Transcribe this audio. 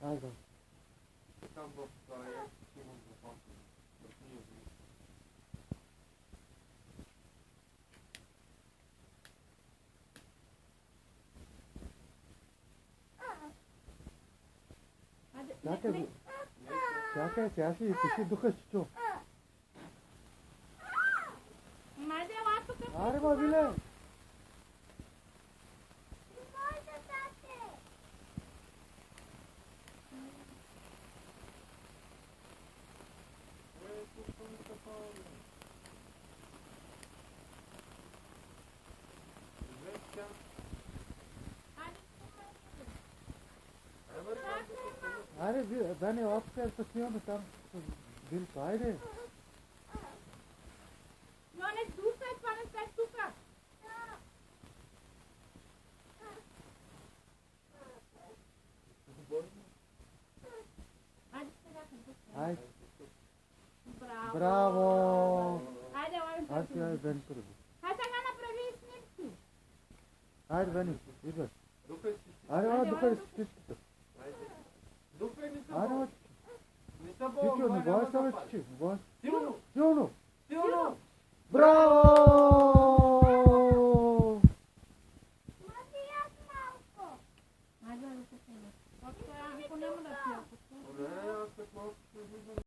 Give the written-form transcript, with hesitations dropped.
Айде. Там в имам запасен. Чакай, тя ще пиши духа чичо. Аре, ма, Виле! Аре, да не опция să fie там бил хайде. Ioane, du-te, până stai suca. Hai. Bravo. Bravo. Haide, oameni. Hai, veni cu râul. Hai să gana prăvii snipsi. Hai, veni, uite. Ducă-i Are, mă, ducă-i știți. Ducă-i ni se Are, mă, Ni se bău. Cicio, nu voia să vă ce? Nu voia? Tiu nu. Tiu nu. Tiu nu. Bravo!